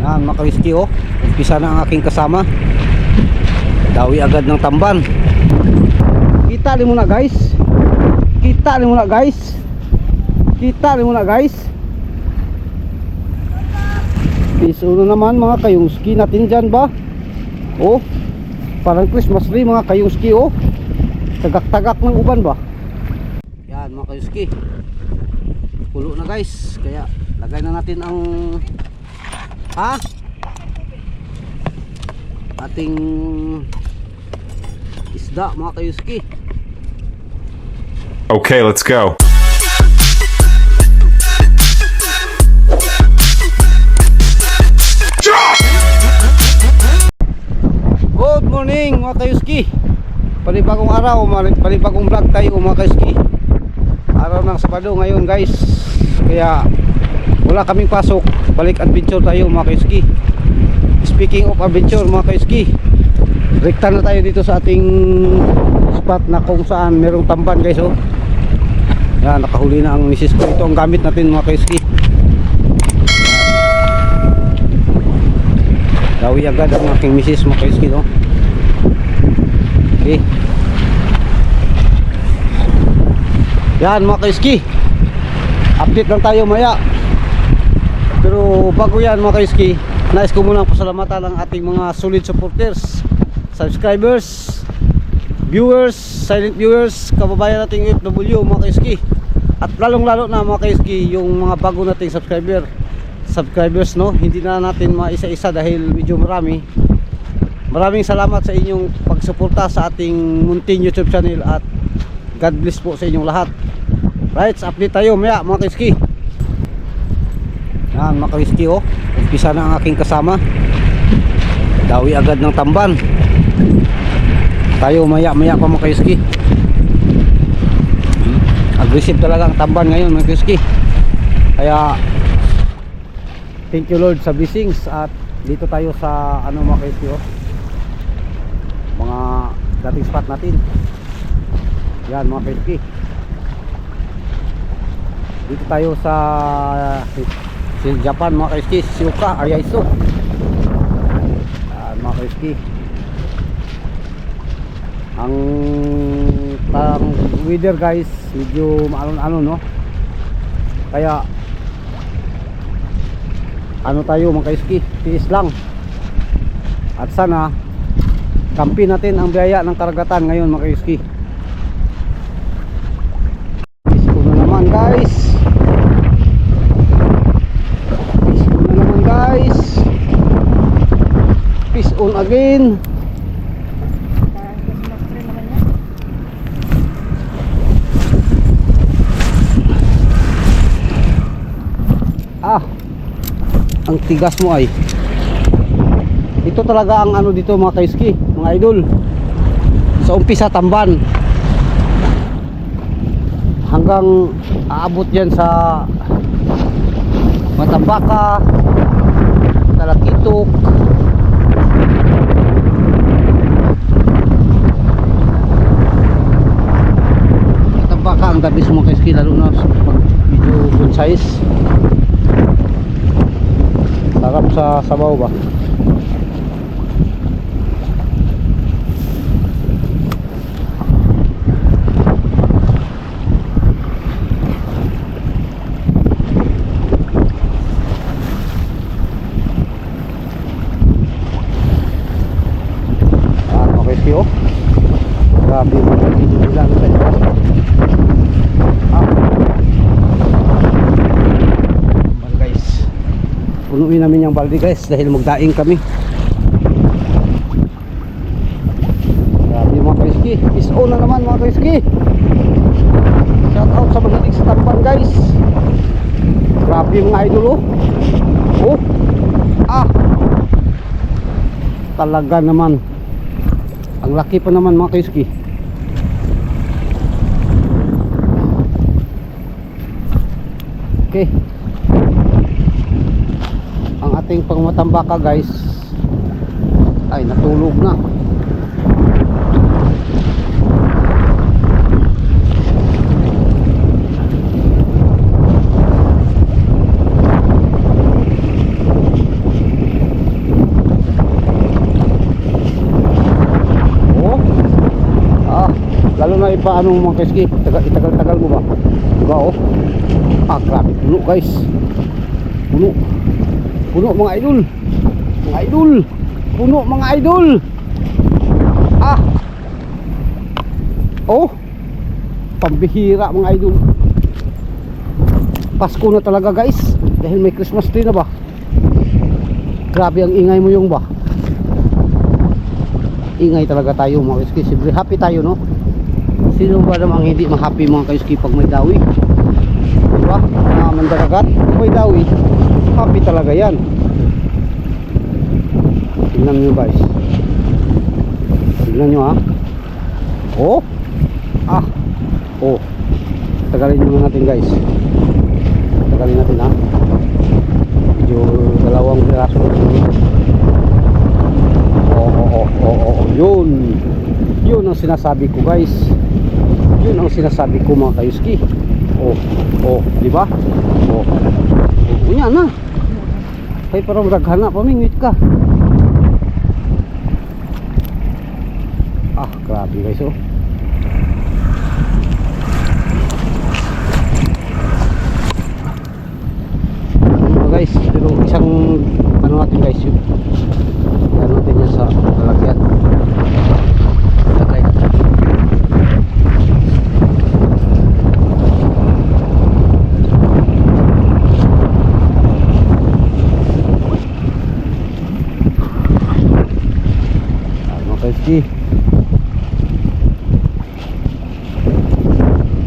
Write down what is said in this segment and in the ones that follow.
Yan mga ka-whiskey, oh. Umpisa na ang aking kasama. Dawi agad ng tamban. Kita rin muna guys. Kita rin muna guys. Kita rin muna guys. Piso na naman mga kayungski natin dyan ba. Oh, parang Christmas tree mga kayungski, oh. Tagak-tagak ng uban ba. Yan mga kayungski, pulo na guys. Kaya lagay na natin ang ating isda mga kayuski. Okay, let's go. Good morning mga kayuski. Panibagong araw, panibagong vlog tayo mga kayuski. Araw ng Sabado ngayon guys. Kaya wala kaming pasok, balik adventure tayo mga kayuski. Speaking of adventure mga kayuski, rekta na tayo dito sa ating spot na kung saan merong tamban guys, oh. Yan, nakahuli na ang misis ko. Ito ang gamit natin mga kayuski. Dawi agad ang aking misis mga kayuski, no? Okay. Yan mga kayuski, update lang tayo maya. Pero bago yan mga kayuski, nais ko muna pasalamatan ang ating mga solid supporters, subscribers, viewers, silent viewers, kababayan nating OFW mga kayuski. At lalong lalo na mga kayuski, yung mga bago nating subscribers, no, hindi na natin maisa-isa dahil medyo marami. Maraming salamat sa inyong pagsuporta sa ating munting YouTube channel at God bless po sa inyong lahat. Right, update tayo maya mga kayuski. Yan mga ka-whiskey, oh. Umpisa na ang aking kasama. Dawi agad ng tamban. Tayo maya pa mga ka-whiskey. Aggressive talaga ang tamban ngayon mga ka-whiskey. Kaya thank you Lord sa blessings. At dito tayo sa ano mga ka-whiskey, oh, mga dating spot natin. Yan mga ka-whiskey, dito tayo sa Japan mga kaiski, Shizuoka, Ariaiso. Mga kaiski, ang weather guys medyo maalon-alon, no? Kaya ano tayo mga kaiski, tiis lang. At sana kampi natin ang biyaya ng karagatan ngayon mga kaiski. Isko na naman guys. Guys, peace on again. Ang tigas mo ay. Ito talaga ang ano dito mga kaiski, mga idol. Sa umpisa tamban hanggang aabot yan sa Matambaka, Talakitok, Matambaka ang dabis mga kaiski, lalo na pag medyo good size. Sarap sa sabaw ba. Grabe mo na dito lang sa labas. Guys, punuin namin yung balde guys dahil magdaing kami. Grabe mga kaiski, is on na naman mga kaiski. Shout out sa magaling sa tamban guys. Grabe mga idol, oh. Talaga naman. Ang laki pa naman mga kaiski. Okay. Ang ating pangmatambaka guys ay natulog na. paano mga kaiski, itagal-tagal mo ba? Diba oh? Ah, grabe, puno guys. Puno. Puno mga idol. Mga idol. Puno mga idol. Ah. Oh. Pambihira mga idol. Pasko na talaga guys. Dahil may Christmas tree na ba? Grabe ang ingay mo yung ba? Ingay talaga tayo mga kaiski. Siyempre happy tayo no? Sino ba namang hindi ma-happy mga kaiski pag may dawi? Diba? Mga mandaragat, may dawi, happy talaga yan. Tingnan nyo guys. Tingnan nyo ha. Oh. Ah. Oh. Tagalin nyo natin guys. Tagalin natin ha. Medyo dalawang piraso. Oh. Yun. Yun ang sinasabi ko guys. Yun ang sinasabi ko mga kayuski. Oh, di ba? Oh. Unya na. Kay parang daghana pamingwit ka. Ah, grabe guys oh. Guys, pero isang ano natin guys yun. Ano natin yan sa lalagyan. Lagay natin.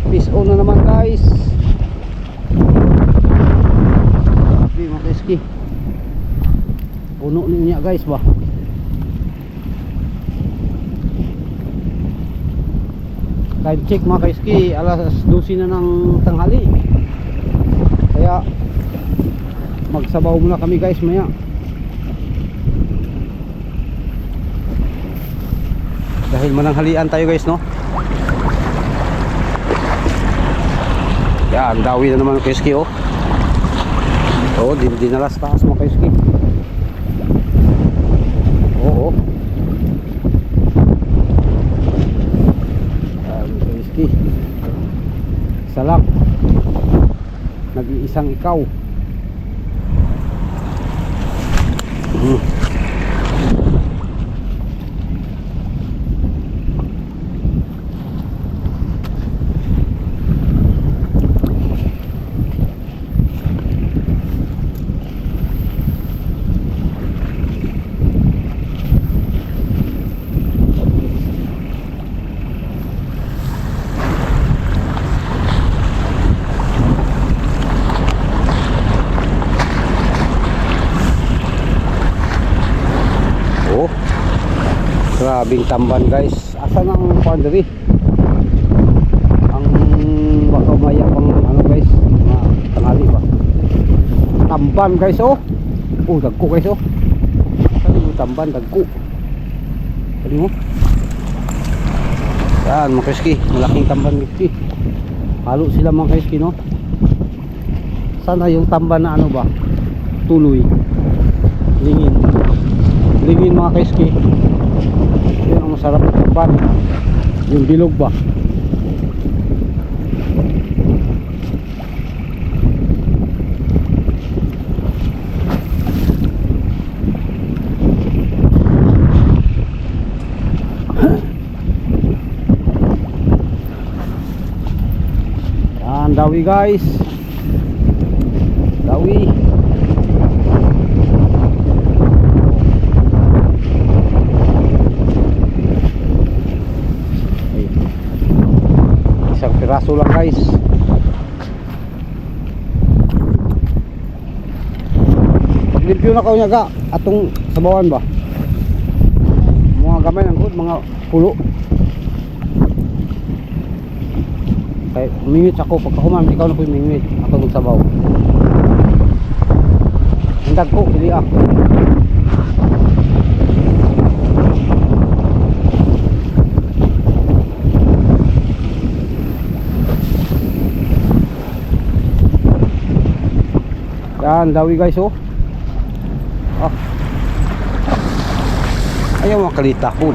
Peace on na naman guys. Grabe mga kaiski. Puno niya guys ba. Time check mga kaiski, alas 12 na ng tanghali. Kaya magsabaw muna kami guys maya. Dahil mananghalian tayo guys no. Yan, dawi na naman ng kaiski oh. Oh, dinalas taas mga kaiski. Oo. Yan kaiski. Isa lang. Nag-iisang ikaw. Grabing tamban guys. Asan ang boundary? Ang baka maya pang ano guys, mga tangali ba? Tamban guys oh. Oh, dagko guys oh. Saan yung tamban, dagko. Saan mo? Yan mga kaiski, malaking tamban kaiski. Halo sila mga kaiski no. Sana yung tamban na ano ba? Tuloy. Lingin. Lingin mga kaiski. Yun ang masarap na tamban. Yung bilog ba? Yan, dawi guys. Dawi. Isang piraso lang guys. Paglimpyo na niya ga atong sabawan ba? Mga gamay ng good, mga pulo. Kay mingwit ako pagkahuman, ikaw na po mingwit atong sabaw. Hindag ko, pili ah. Yan, dawi guys oh. Ah. Ayaw makalita po.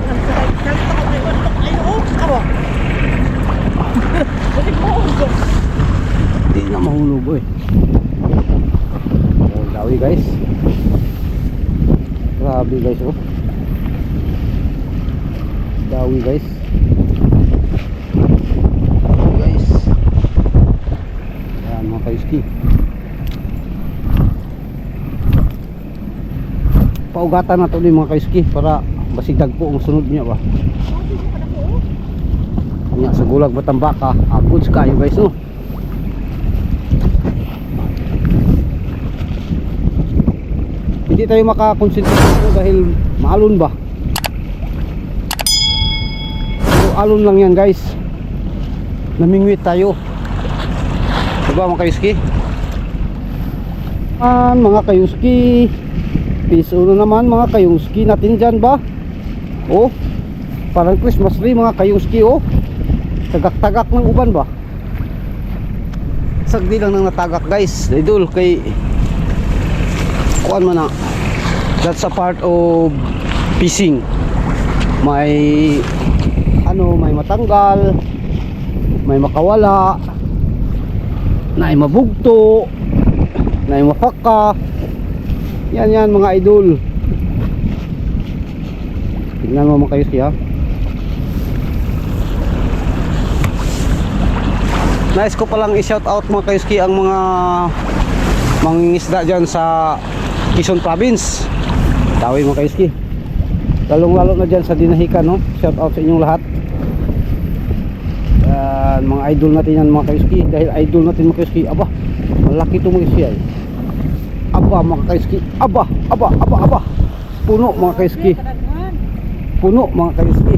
Hindi na mahulog eh. Oh, dawi guys. Grabe guys oh. Dawi guys. Guys. Yan mga kaiski. Paugatan na ito din mga kaiski para basigdag po ang sunod niya ba. Yan sa gulag Batambaka. Goods kayo guys oh. Hindi tayo makakonsentrate dahil maalon ba. So, alon lang yan guys. Namingwit tayo. Diba mga kayuski? Mga kayuski, piso na naman mga kayuski natin dyan ba? Oh, parang Christmas tree mga kayuski oh. Tagak-tagak ng uban ba? Sagdi lang nang natagak guys. Idol kay kuan man na. That's a part of fishing. May ano, may matanggal, may makawala, may mabugto, may mapaka. Yan mga idol. Tingnan mo mga kayuski ha. Nice ko palang i-shout out mga kayuski ang mga mangingisda dyan sa Quezon Province. Tawi mga kayuski. Lalong lalo na dyan sa Dinahican no. Shout out sa inyong lahat. Mga idol natin yan mga kayuski. Dahil idol natin mga kayuski. Aba, malaki ito mga kayuski ay. Aba mga kayuski. Aba. Puno mga kayuski. Puno mga kayuski.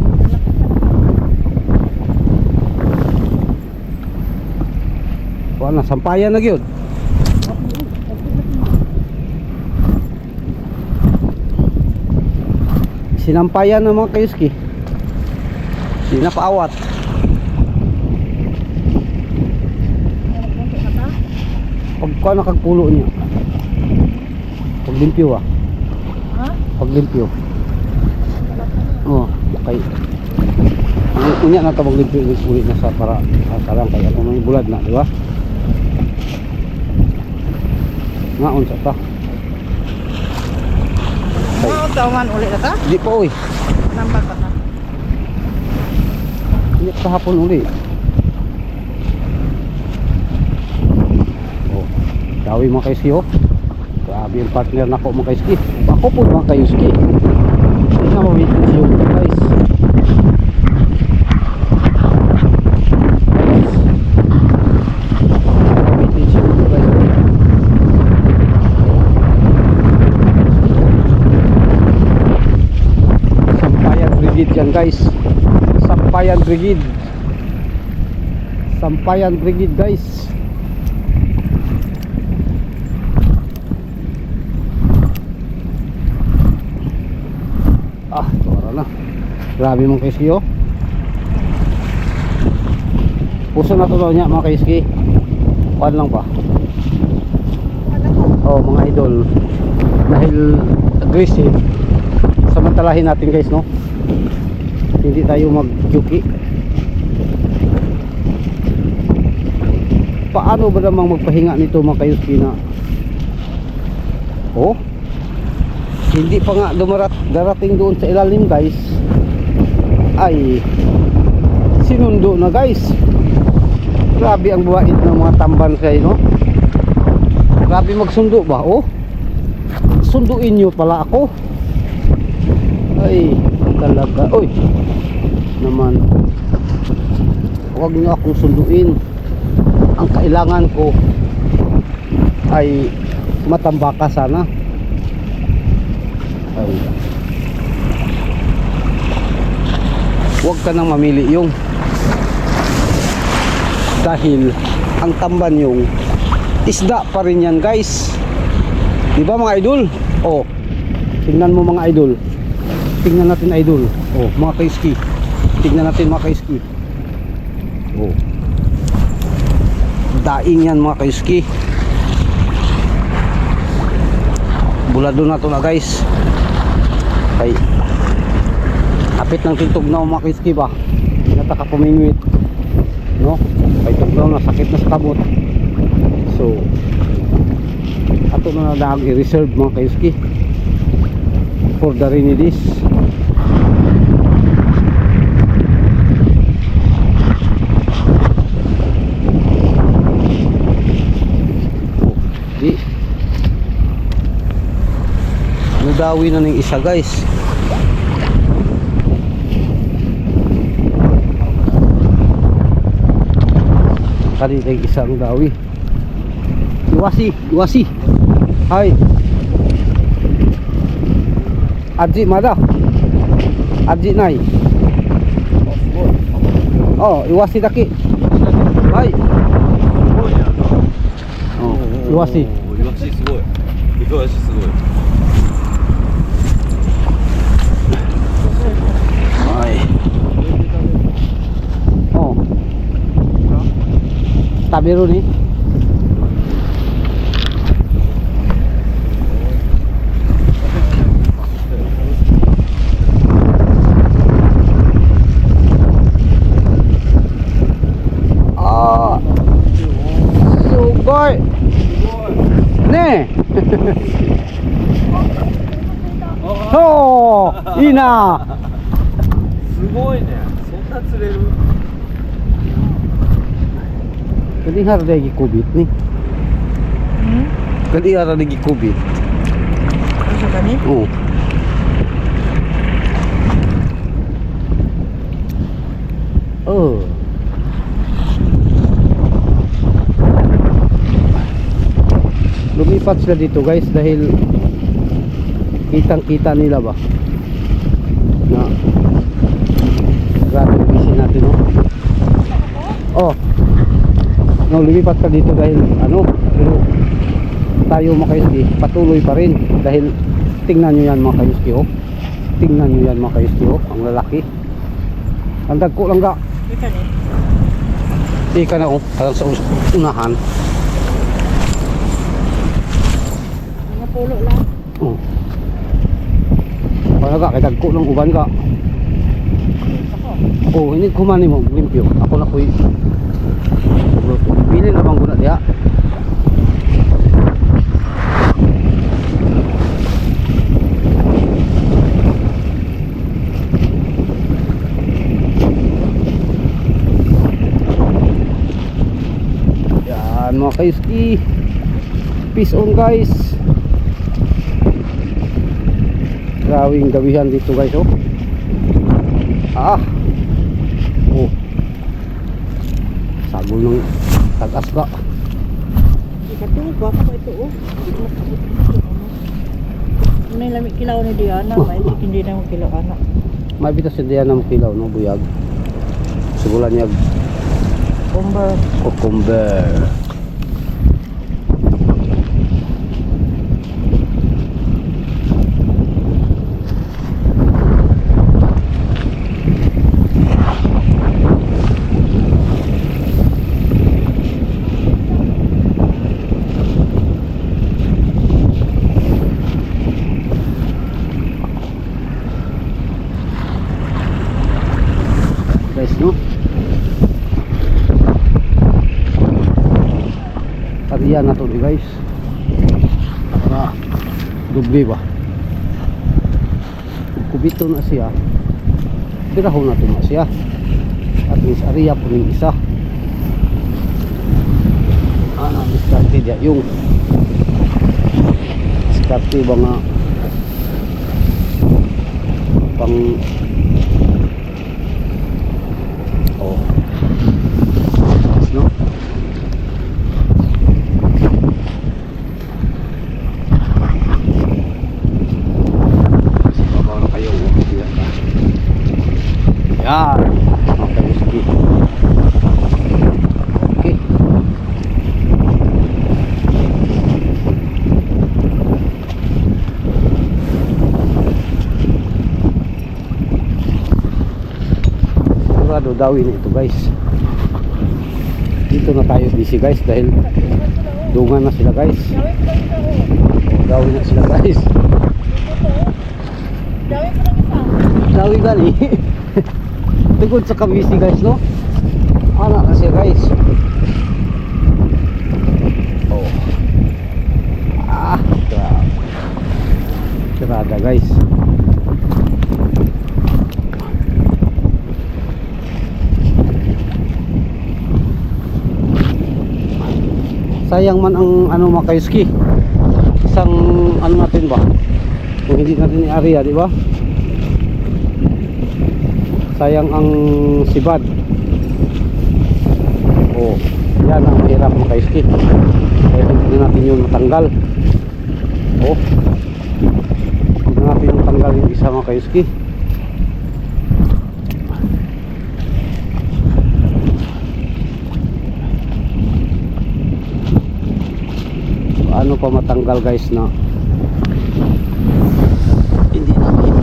Wala, sampayan na yun. Sinampayan na mga kayuski. Sinapaawat. Pagka nakagpulo niya. Paglimpyo ah. Ha? Paglimpyo. Oh, okay. Unya na ito paglimpyo ulit na sa para sarang kaya kung may bulad na, di ba? Ngaon sa ta. Taman ulit na ta? Di pa oy. Nampak pa na. Hindi kahapon uli. Oh, dawi mga kayuski oh. Grabe yung partner na ko mga kayuski. Ako po mga kayuski. Hindi na mawitness yung guys. Mawitness yung guys. Sampayan Brigade yan guys. Sampayan Brigade. Sampayan Brigade guys. Tora na. Grabe mga kayuski oh. Puso na to daw niya mga kayuski. Kuan lang pa. Oh mga idol. Dahil aggressive, samantalahin natin guys no. Hindi tayo mag-kyuki. Paano ba namang magpahinga nito mga kayuski na oh, hindi pa nga darating doon sa ilalim guys, ay sinundo na guys. Grabe ang buwait ng mga tamban kayo no. Grabe magsundo ba oh. Sunduin nyo pala ako. Ay talaga. Oy naman, huwag nyo akong sunduin. Ang kailangan ko ay matambaka sana. Ay, huwag ka nang mamili yung, dahil ang tamban yung isda pa rin yan guys. Diba mga idol? Oh, tingnan mo mga idol. Tingnan natin idol. Oh mga kayuski. Tingnan natin mga kayuski. Oh, daing yan mga kayuski. Bulado na to na guys. Ay, kapit ng tintog na mga kayuski ba. Nataka pumingwit. no? Kay tugnaw na sakit na sa kamot. So ato na lang i-reserve mga kaiski for the rainy days. Di nudawi na ng isa guys. Kanina yung isang dawi. Iwasi. Hai. Adji mada. Adji nai. Oh, iwasi daki. Hai. Oh, iwasi. イワシすごい。イワシすごい。 Hai. Oh. Tabiru nih. Ah. Sugoi. Nih. Oh, ina. すごいね。そんな釣れる。 Kali harus lagi kubit nih. Kali harus lagi kubit. Isa ka ni? Oh. Oh. Lumipat sila dito guys dahil kitang-kita nila ba na grabe busy natin, no? Oh. No, lumipat ka dito dahil ano, pero tayo mga kaiski patuloy pa rin dahil tingnan nyo yan mga kaiski, oh. Tingnan nyo yan mga kaiski, oh. Ang lalaki, ang dagko lang ga. Isa ni? Ika na, oh, parang sa unahan. Mga pulo lang. Oh. Parang ga, kay dagko lang uban ga. Oh, hindi kumani mo limpyo. Ako na kuy. Pili na bang guna dia? Yan mga kaiski. Peace on guys. Gawing gawihan dito guys, oh. Ah. Oh. Sagol ng tagas ka. Ikatuwa pa ito, oh. Ano yung lamig kilaw ni Diana? May hindi na mo kilaw anak. Mabitas yung diyan ng kilaw, no, buyag. Sigulan niya Kumber. cucumber. Guys, no? Tariyan na to guys. Para dubli ba? Kubito na siya. Birahon na to na siya. At least area po ng isa. Diskarte dia yung diskarte ba nga pang oh no babaw na kayo yan okay sige okay. Sigurado dawin ito guys. Dito na tayo busy guys dahil dungan na sila guys. Dawin na sila guys. Dawi ko lang isa. Dawi gani. Tungkol sa kabisi guys, no? Ana na siya guys. Oh. Grabe. Tirada guys. Sayang man ang ano mga kaiski. Isang ano natin ba? Kung hindi natin i-area, di ba? Sayang ang sibad. Oh, yan ang mahirap mga kaiski. Kaya hindi natin yun matanggal. Oh, hindi natin yung tanggal yung isa mga kaiski. Ano pa matanggal guys na hindi natin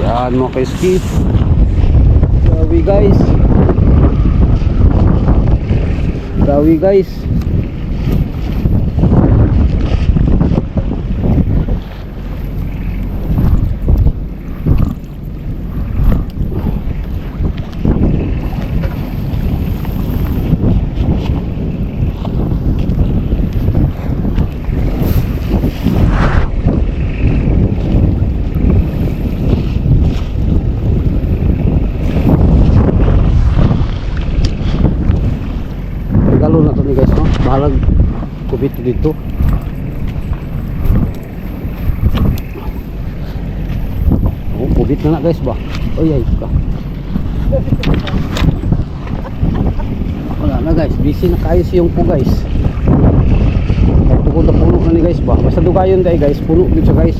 yan mga kaiski. Dawi guys, dawi guys. Galo na to ni guys, no? Bahalag kubit dito. Oh, kubit na guys ba? Oy ay ka. Wala na guys, busy na kayo siyong po guys. Ay tukod na puno na ni guys ba? Basta dugayon dai guys, puno dito guys.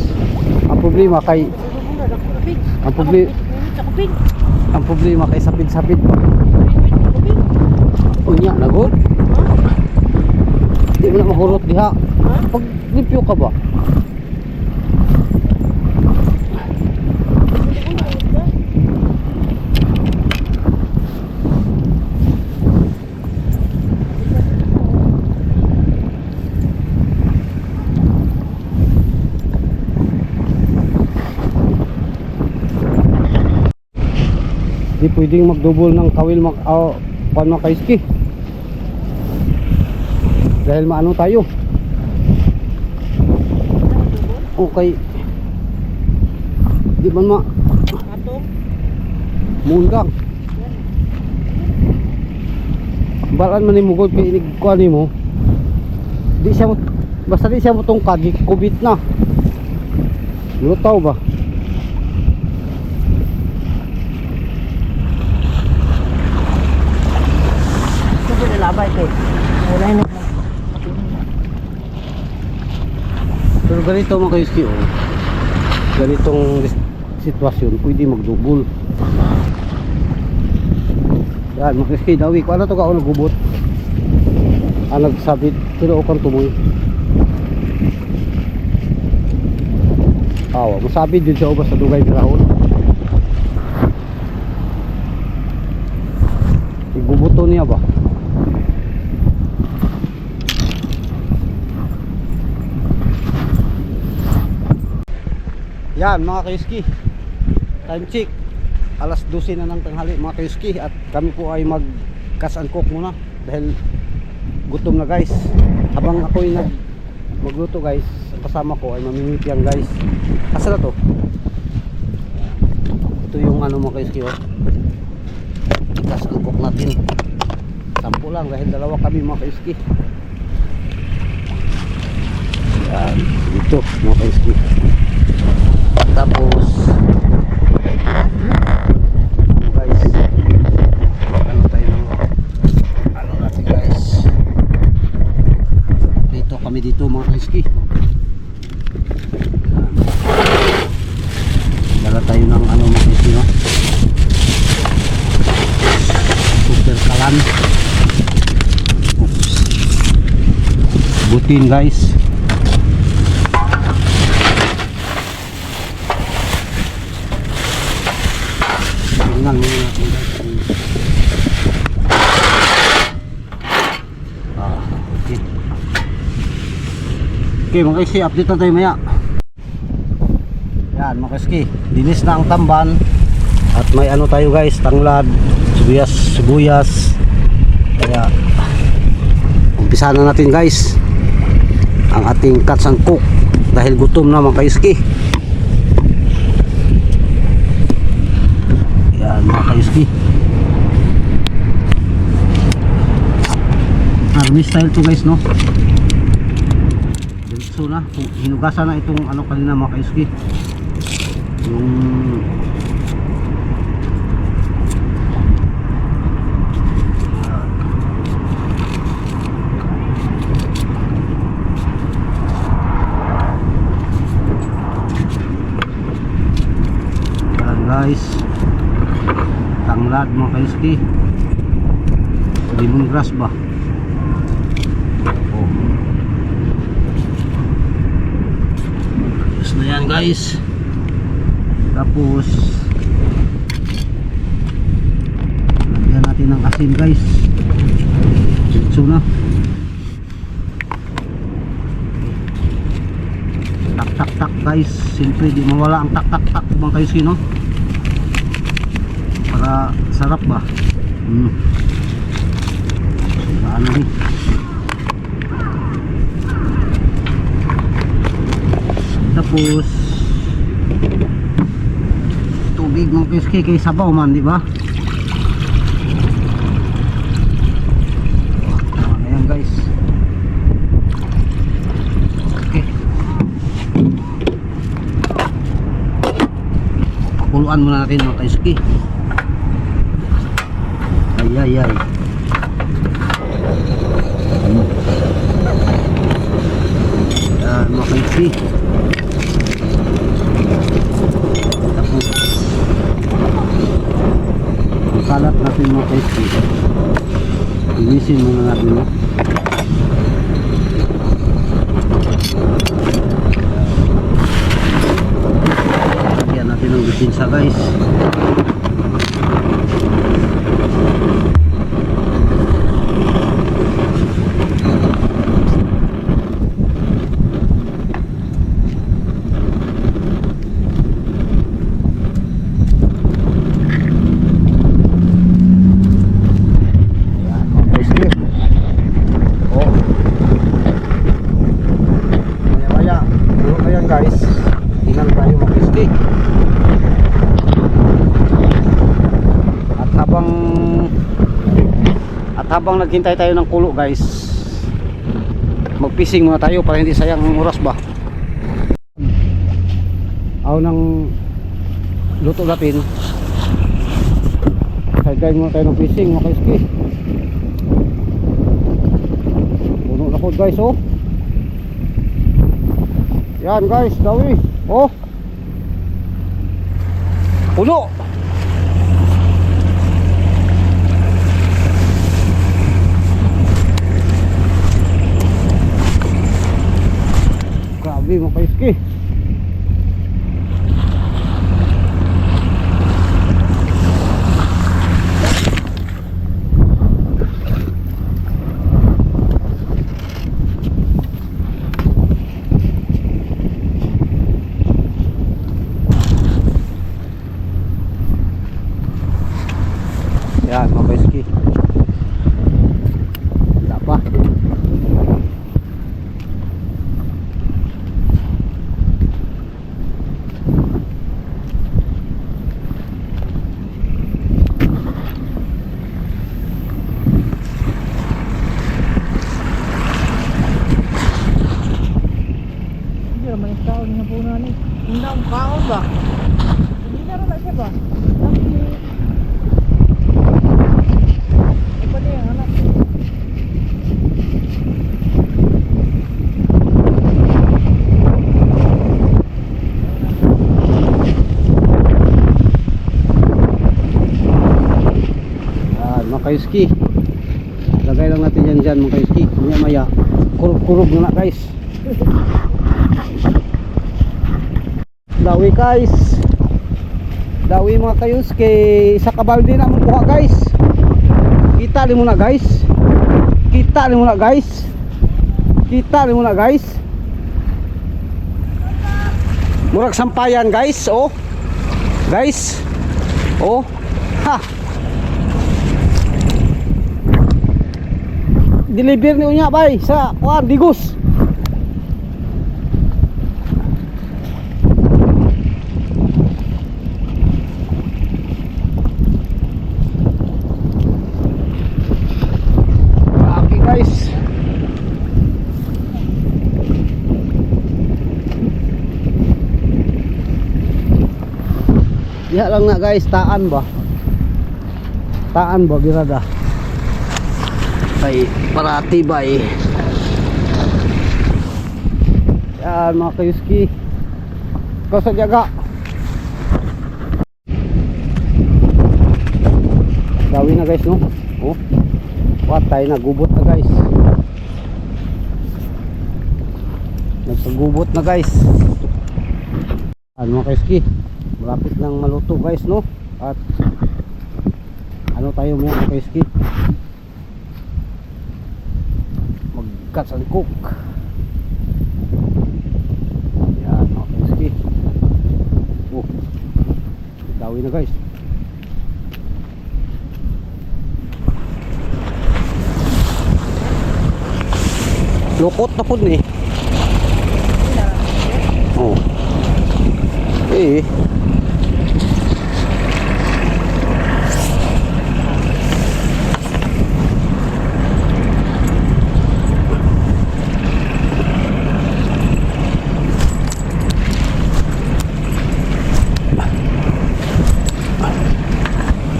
Ang problema kay ang problema kay sapid-sapid ba? Unya nagod. Di mo na mahurot diha. Pag limpyo ka ba? Di pwedeng magdubol ng kawil paano kaiski. Dahil maano tayo. Okay. Di man mungang. Balan man ni mugod pinig ko ani mo. Di siya basta di siya motong kagi kubit na. Lutaw ba? Ito na labay ko. Wala na. Pero ganito mga kaiski, oh. Ganitong sitwasyon pwede magdubol. Yan mga kaiski, dawi ko ano to ka o nagubot. Nagsabit pero o kang tumoy. Awa, masabit din siya o basta dugay pirahon. Igubuto niya ba? Yan mga kaiski, time check alas 12 na ng tanghali mga kaiski. At kami po ay mag cash and cook muna dahil gutom na guys. Habang ako'y magluto guys, kasama ko ay mamimit yan guys. Asa na to? Ito yung ano mga kaiski, oh. Cash and cook natin. 10 lang dahil dalawa kami mga kaiski. Yan, ito mga kaiski. Tapos guys, ano tayo ng ano natin guys, dito kami dito mga kaiski. Dala tayo ng ano mga kaiski, no? Super kalan. Oops. Butin guys. Tingnan muna natin guys. Okay. Okay mga kaiski, update na tayo maya. Yan mga kaiski, dinis na ang tamban. At may ano tayo guys, tanglad, sibuyas. Kaya umpisa na natin guys ang ating cuts and cook. Dahil gutom na mga kaiski. Yan mga kaiski, army style to guys, no? So na, hinugasan na itong ano kanina mga kaiski, yung yan guys, tanglad mga kaiski, lemongrass ba? Oh. Tapos na yan guys. Tapos lagyan natin ng asin guys. Diretso na. Tak tak tak guys. Siyempre di mawala ang tak tak tak mga kaiski, no? Para sarap ba? Ano rin. Tapos tubig mga kaiski kay sabaw man, di ba? Ayan guys. Okay. Pakuluan muna natin mga kaiski. Ay. Yan mga kaiski. Tapos ang kalat natin mga kaiski, inisin muna natin, no? Lagyan natin ng bisinsa guys. Guys, tingnan tayo mga kaiski. At habang naghintay tayo ng kulo guys, magpising muna tayo para hindi sayang ang oras ba. Aw nang luto natin, sideline muna tayo ng pising mga kaiski. Puno na po guys, oh. Yan guys, dawi. Oh. Puno. Grabe mga kaiski. Yan mga kaiski. Wala pa. Hindi naman yung kaon niya po na ni. Hindi na ang kaon ba? Hindi na rin na siya ba? Apa ni yang anak? Mga kaiski, lagay lang natin yan dyan mga kaiski. Maya kurub-kurub na guys. Dawi guys, dawi mga kaiski. Isa kabaldi na makuha guys. Kita ni muna guys. Kita ni muna guys. Kita ni muna guys. Murag sampayan guys, oh. Guys. Oh. Ha. Deliver niyo niya bay sa kuan Digos. Okay guys. Ya lang na guys, taan ba? Taan ba birada? Kay para tibay. Yan mga kayuski. Ikaw sa jaga. Gawin na guys no. Oh. Patay na, gubot na guys. Nagpagubot na guys. Ano mga kayuski? Malapit nang maluto guys no. At ano tayo mga kayuski? Mag-cut and cook. Yan mga kayuski. Oh, dawi na guys. Lukot na po ni. Oh. Eh.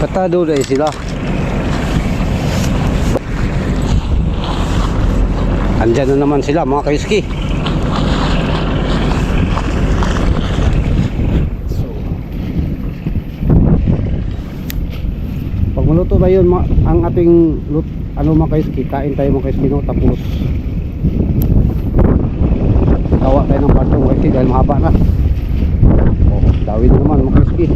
Patado dahil sila. Andyan na naman sila mga kayuski. So, pag maluto na yun ang ating ano mga kayuski, kain tayo mga kayuski no? Tapos tawa tayo ng partong kayuski dahil mahaba na. Oh, dawin na naman mga kayuski.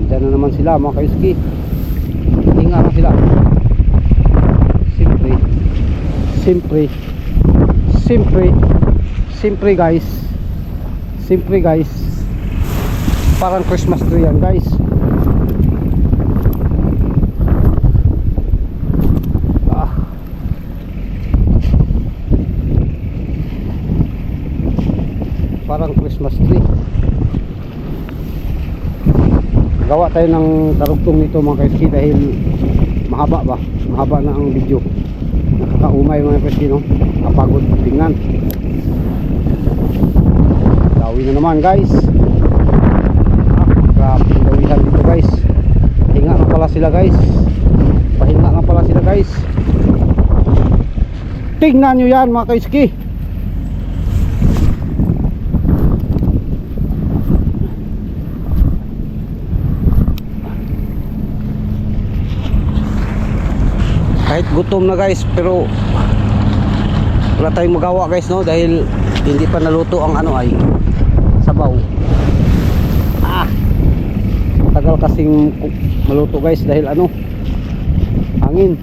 Andyan na naman sila mga kayuski. Hinga na sila. Siyempre guys. Siyempre guys. Parang Christmas tree yan guys. Parang Christmas tree. Gawa tayo ng tarugtong nito mga kayuski dahil mahaba ba? Mahaba na ang video. Nakakaumay mga kayuski no? Kapagod tingnan. Dawi na naman guys. Grabe dawihan dito guys. Pahinga na pala sila guys. Pahinga na pala sila guys. Tingnan nyo yan mga kayuski. Kahit gutom na guys, pero wala tayong magawa guys no, dahil hindi pa naluto ang ano ay sabaw. Tagal kasing maluto guys dahil ano, hangin.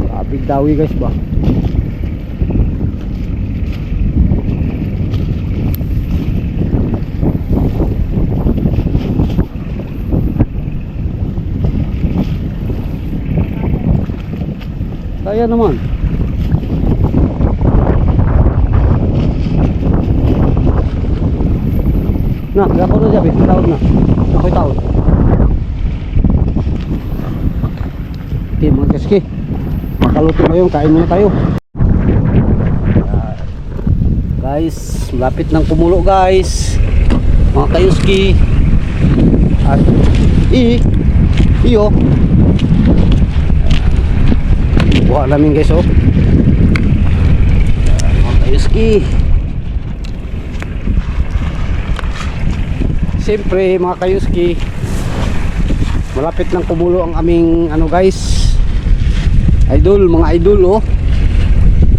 Grabe dawi guys ba. Kaya naman. Nah, gako na dyan, taon na. Ako'y taon. Okay mga kayuski, makaluto na yun, kain muna tayo. Guys, malapit ng kumulo guys, mga kayuski. At iyo buha namin guys oh. Mga kayuski, siyempre mga kayuski, malapit ng kumulo ang aming ano guys, idol, mga idol oh.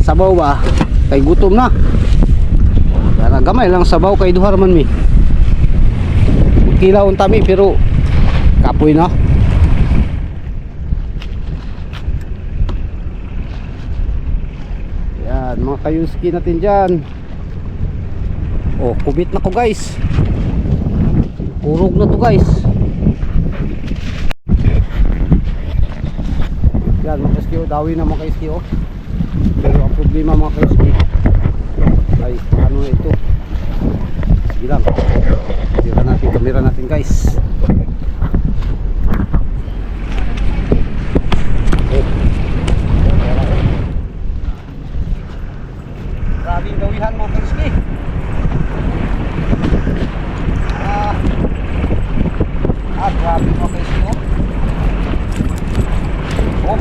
Sabaw ba? Kay gutom na. Para gamay lang sabaw kay duhar man mi. Kilaw ang tami pero kapoy na. mga kayuski natin dyan. Oh, kubit na ko guys. Urog na to guys. Yan mga kayuski, oh, dawi na mga kayuski oh. Pero ang problema mga kayuski ay ano na ito. Sige lang, tira natin kamera natin guys. Grabing gawihan mga kayuski. Grabe mga kayuski oh. Oh.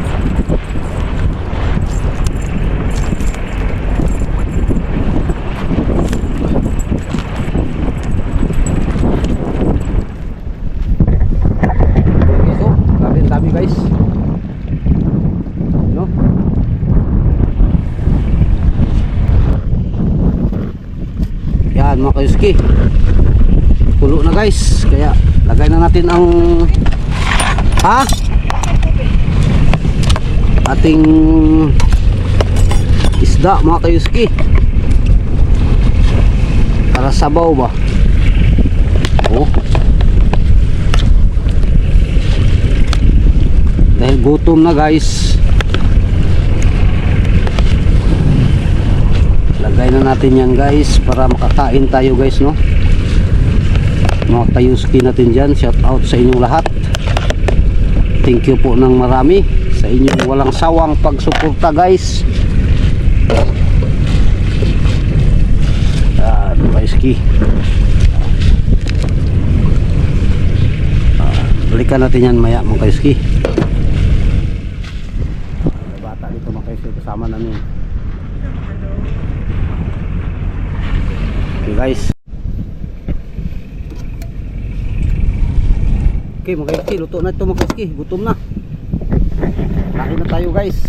Dami guys, no? Yan mga kayuski, pulo na guys, kaya lagay na natin ang ating isda mga kayuski para sabaw ba. Oh, dahil gutom na guys, lagay na natin yan guys para makakain tayo guys, no? Mga kayuski natin dyan, shout out sa inyong lahat. Thank you po ng marami sa inyong walang sawang pagsuporta guys. Kayuski, balikan natin yan maya mga kayuski. Bata dito mga kayuski, kasama namin. Okay guys, okay mga kayuski, luto na ito mga kayuski, gutom na. Kain na tayo guys.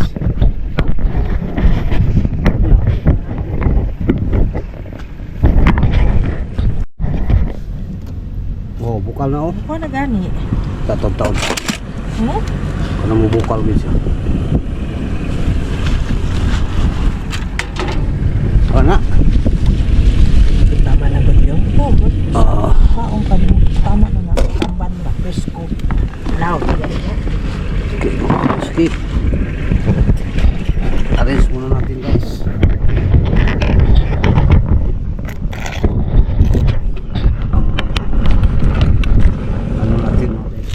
Oh, bukal na oh. Ako na gani. Taon-taon. Ano? Ano mo bukal din siya. Ano? Tama na ba yung pogot? Kaong ka mo. Tama na nga. Tamban na. Presko. Loud. Okay, sige. Arrange muna natin guys. Ano natin mga guys.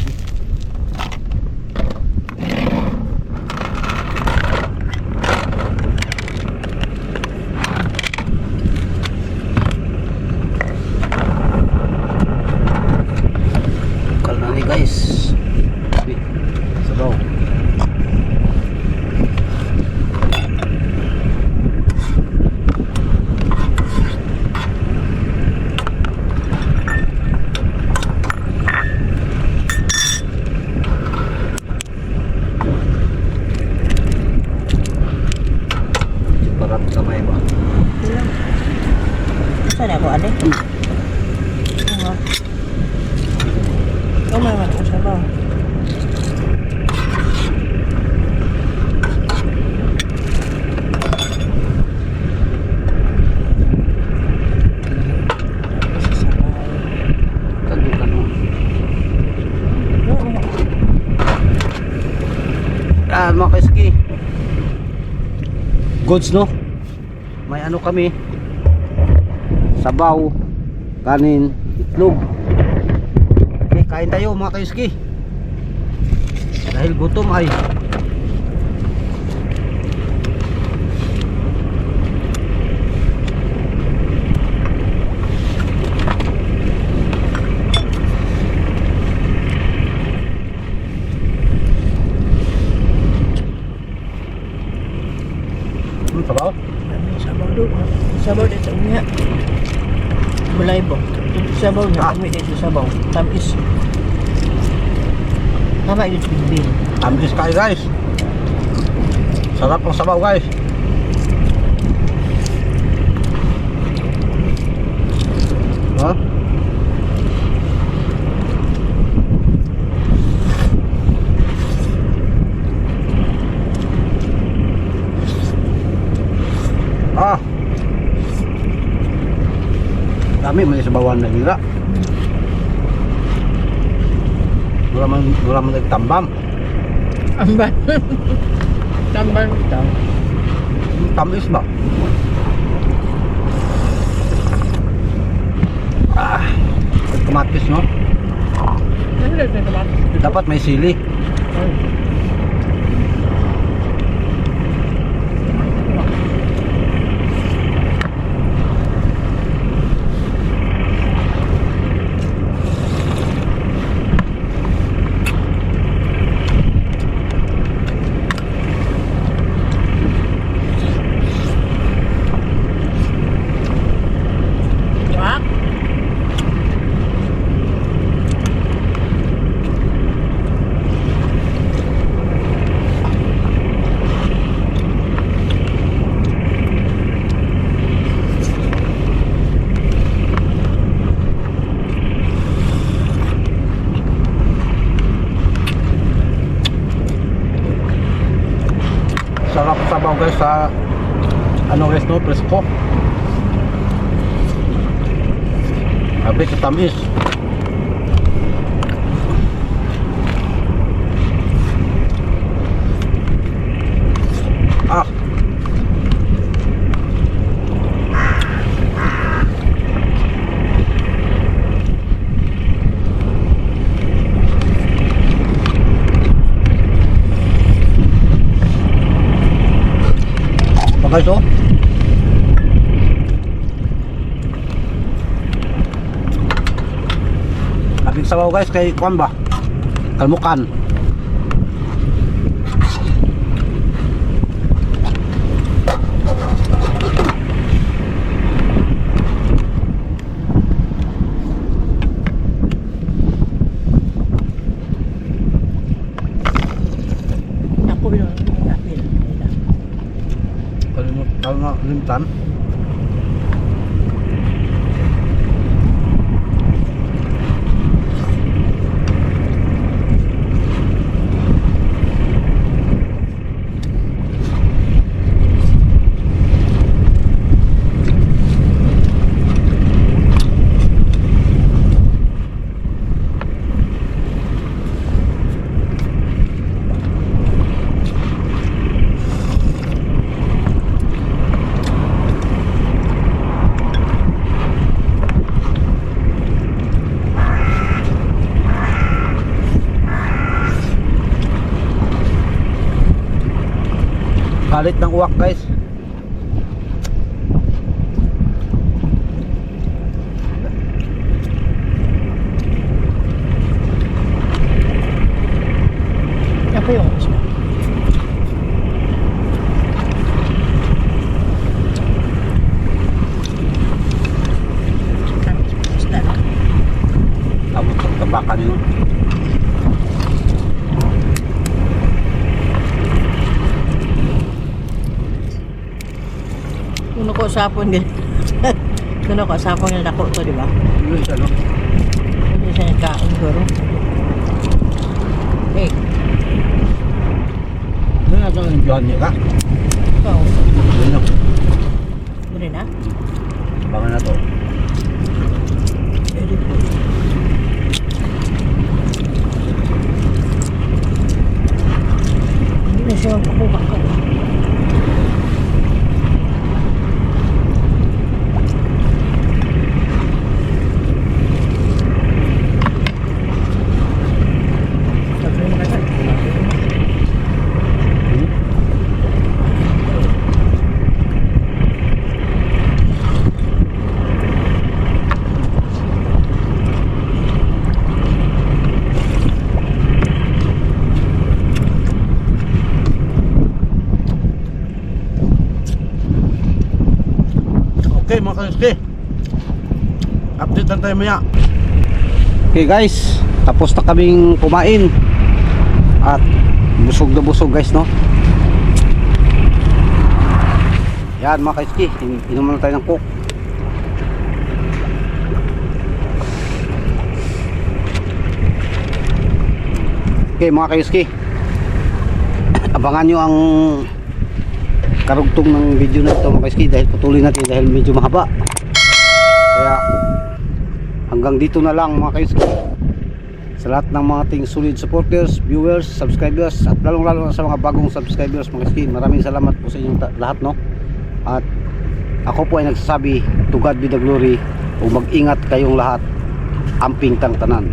Bukal na ni guys. Sabaw. Parang kamay ba? Saan ako ane? Oo. Kamay man ko siya ba? Tagukan mo. Yan mga kayuski, goods no? May ano kami, sabaw, kanin, itlog. Okay, kain tayo mga kayuski dahil gutom ay. Sabaw? Sabaw doon. Sabaw din sa unya. Mulay po. Sabaw na kami dito sabaw. Tamis. Tama yun sa bibig. Tamis kayo guys. Sarap ang sabaw guys. Ha? Kami may sabawan na lira. Wala man nagtambam. Amban. Tamban ito. Tamis ba? Kamatis, no? Ano na naman? Dapat may sili. Wak. Sarap sabaw guys sa ano guys, no? Presko. Abi katamis. Ah. Guys, oh. Abing sabaw guys kay kuan ba? Kalmukan. Ako yun. Apil. Kalimutan. Kalit ng uwak guys. Ako yung isda. Isda. Abot sa tabakan yun. Kuno ko sapon din. Kuno ko sapon na dako to, di ba? Yun siya, no? Hindi siya nagkaon guro. Eh, Ano na ito yung buwan niya ka? ikaw. Yun na. Muna na? Bangan na to. Edit po. Hindi na siya magpakuha ka. Okay mga kaniski, update lang tayo maya. Okay guys, tapos na kaming kumain at busog na busog guys, no? Yan mga kaniski, inuman na tayo ng coke. Okay mga kaniski, abangan nyo ang karugtong ng video na ito mga kaiski, dahil patuloy natin dahil medyo mahaba, kaya hanggang dito na lang mga kaiski. Sa lahat ng mga ating solid supporters, viewers, subscribers, at lalong lalo na sa mga bagong subscribers mga kaiski, maraming salamat po sa inyong lahat, no? At ako po ay nagsasabi, to God be the glory, o mag-ingat kayong lahat, amping tang tanan.